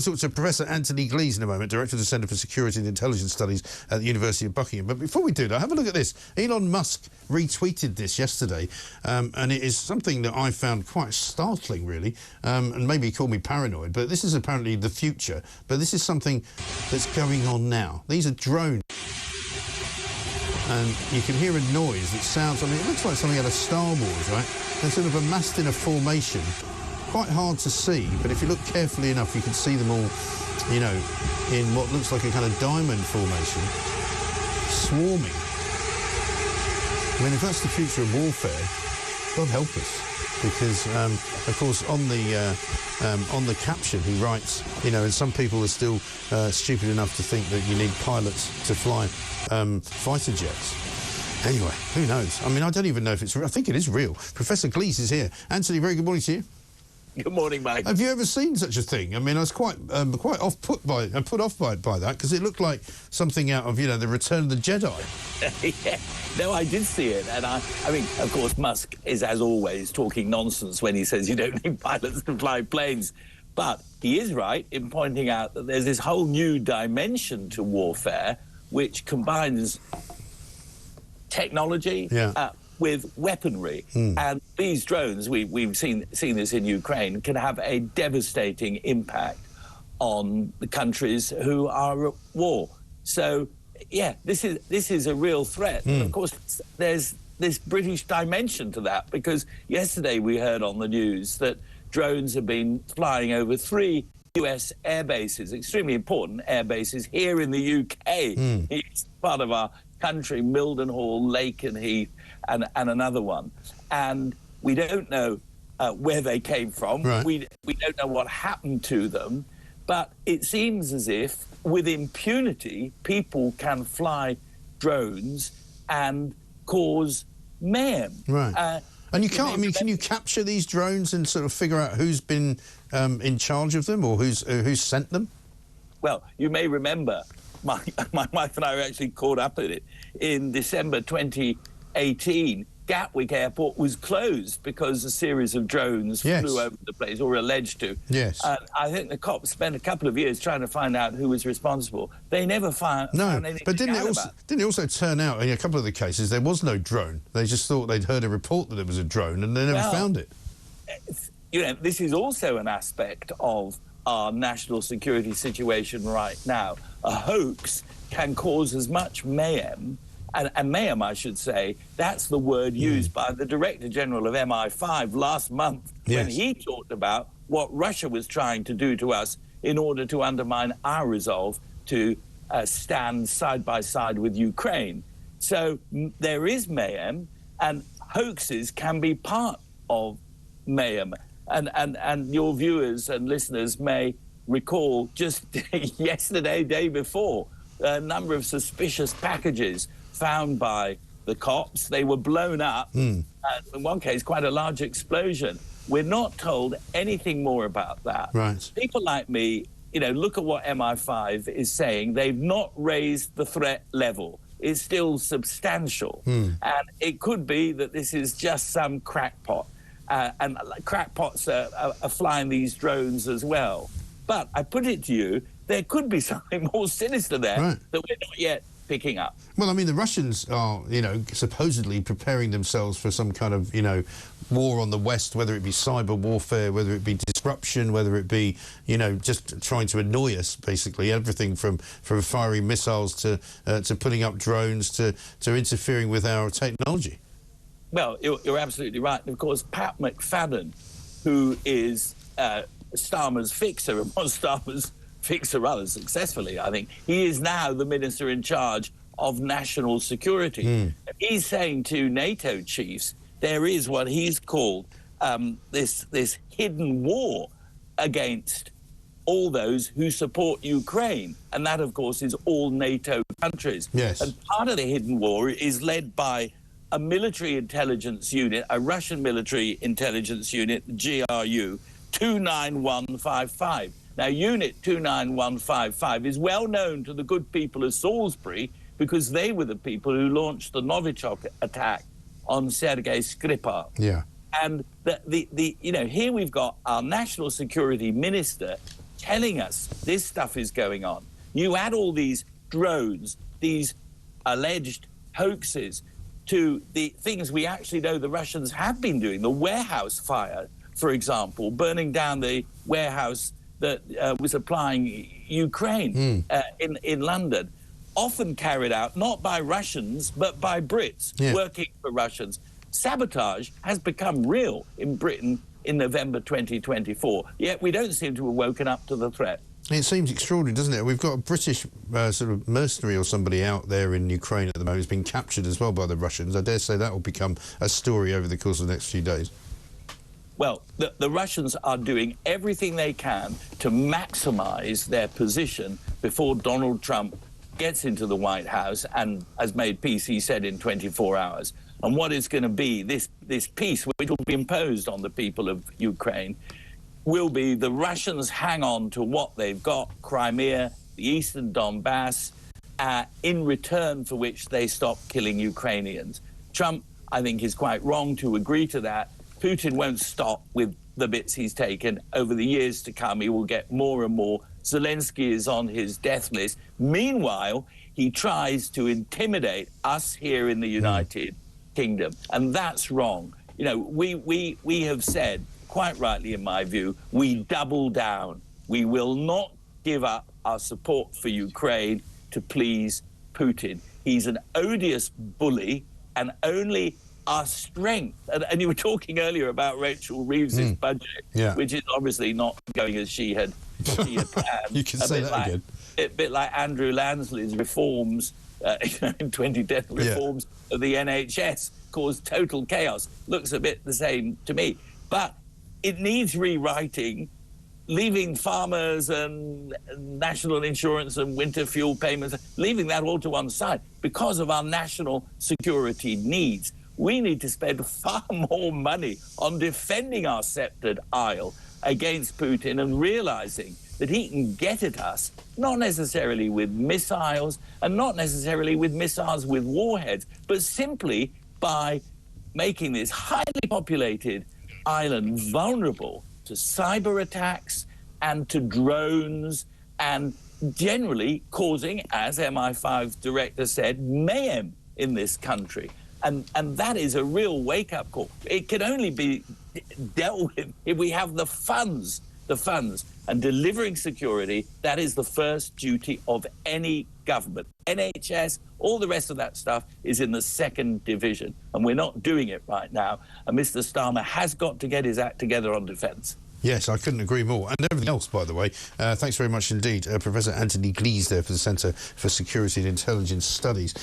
Talk to Professor Anthony Glees in a moment, Director of the Centre for Security and Intelligence Studies at the University of Buckingham. But before we do that, have a look at this. Elon Musk retweeted this yesterday, and it is something that I found quite startling, really, and maybe call me paranoid, but this is apparently the future. But this is something that's going on now. These are drones. And you can hear a noise that sounds, I mean, it looks like something out of Star Wars, right? They're sort of amassed in a formation. Quite hard to see, but if you look carefully enough, you can see them all, you know, in what looks like a kind of diamond formation, swarming. I mean, if that's the future of warfare, God help us. Because, of course, on the caption, he writes, you know, and some people are still stupid enough to think that you need pilots to fly fighter jets. Anyway, who knows? I mean, I don't even know if it's real. I think it is real. Professor Glees is here. Anthony, very good morning to you. Good morning, Mike. Have you ever seen such a thing? I mean, I was quite put off by that because it looked like something out of, you know, the Return of the Jedi. Yeah. No, I did see it, and I mean, of course, Musk is, as always, talking nonsense when he says you don't need pilots to fly planes. But he is right in pointing out that there's this whole new dimension to warfare, which combines technology. Yeah. With weaponry, and these drones, we've seen this in Ukraine, can have a devastating impact on the countries who are at war. So, yeah, this is a real threat. And of course, there's this British dimension to that, because yesterday we heard on the news that drones have been flying over 3 US air bases, extremely important air bases here in the UK. It's part of our country, Mildenhall, Lakenheath, and another one. And we don't know where they came from. Right. We don't know what happened to them. But it seems as if, with impunity, people can fly drones and cause mayhem. Right. And you can't, I mean, can you capture these drones and sort of figure out who's been in charge of them or who's sent them? Well, you may remember, my wife and I were actually caught up in it. In December 2018, Gatwick Airport was closed because a series of drones flew over the place, or alleged to. Yes. I think the cops spent a couple of years trying to find out who was responsible. They never found anything. But didn't it also turn out in a couple of the cases there was no drone? They just thought they'd heard a report that it was a drone, and they never found it. You know, this is also an aspect of our national security situation right now. A hoax can cause as much mayhem. And mayhem, I should say, that's the word used by the Director General of MI5 last month when he talked about what Russia was trying to do to us in order to undermine our resolve to stand side by side with Ukraine. So there is mayhem, and hoaxes can be part of mayhem. And your viewers and listeners may recall just yesterday, day before, a number of suspicious packages found by the cops. They were blown up. In one case, quite a large explosion. We're not told anything more about that. Right. People like me, you know, look at what MI5 is saying. They've not raised the threat level. It's still substantial. And it could be that this is just some crackpot. And crackpots are flying these drones as well. But I put it to you, there could be something more sinister there that we're not yet picking up. Well, I mean, the Russians are, you know, supposedly preparing themselves for some kind of, you know, war on the West, whether it be cyber warfare, whether it be disruption, whether it be, you know, just trying to annoy us, basically. Everything from firing missiles to putting up drones to interfering with our technology. Well, you're absolutely right. And of course, Pat McFadden, who is Starmer's fixer, and was Starmer's fixer rather successfully, I think, he is now the minister in charge of national security. He's saying to NATO chiefs there is what he's called this hidden war against all those who support Ukraine. And that, of course, is all NATO countries. Yes. And part of the hidden war is led by a military intelligence unit, a Russian military intelligence unit, GRU, 29155. Now, Unit 29155 is well known to the good people of Salisbury because they were the people who launched the Novichok attack on Sergei Skripal. Yeah. And you know, here we've got our national security minister telling us this stuff is going on. You add all these drones, these alleged hoaxes, to the things we actually know the Russians have been doing. The warehouse fire, for example, burning down the warehouse that was supplying Ukraine in London, often carried out not by Russians, but by Brits working for Russians. Sabotage has become real in Britain in November 2024, yet we don't seem to have woken up to the threat. It seems extraordinary, doesn't it? We've got a British sort of mercenary or somebody out there in Ukraine at the moment who's been captured as well by the Russians. I dare say that will become a story over the course of the next few days. Well, the Russians are doing everything they can to maximize their position before Donald Trump gets into the White House and has made peace, he said, in 24 hours. And what is going to be this peace, which will be imposed on the people of Ukraine, will be the Russians hang on to what they've got, Crimea, the eastern Donbass, in return for which they stop killing Ukrainians. Trump, I think, is quite wrong to agree to that. Putin won't stop with the bits he's taken. Over the years to come, he will get more and more. Zelensky is on his death list. Meanwhile, he tries to intimidate us here in the United Kingdom, and that's wrong. You know, we have said, quite rightly in my view, we double down. We will not give up our support for Ukraine to please Putin. He's an odious bully, and only our strength, and you were talking earlier about Rachel Reeves's budget, which is obviously not going as she had planned. You can say that again. A bit like Andrew Lansley's reforms, in 2010, reforms of the NHS caused total chaos. Looks a bit the same to me. But it needs rewriting, leaving farmers and national insurance and winter fuel payments, leaving that all to one side because of our national security needs. We need to spend far more money on defending our sceptred isle against Putin and realizing that he can get at us, not necessarily with missiles and not necessarily with missiles with warheads, but simply by making this highly populated island vulnerable to cyber attacks and to drones, and generally causing, as MI5 director said, mayhem in this country. And that is a real wake-up call. It can only be dealt with if we have the funds. And delivering security, that is the first duty of any government. NHS, all the rest of that stuff is in the second division, and we're not doing it right now. And Mr. Starmer has got to get his act together on defence. Yes, I couldn't agree more. And everything else, by the way. Thanks very much indeed, Professor Anthony Glees there for the Centre for Security and Intelligence Studies.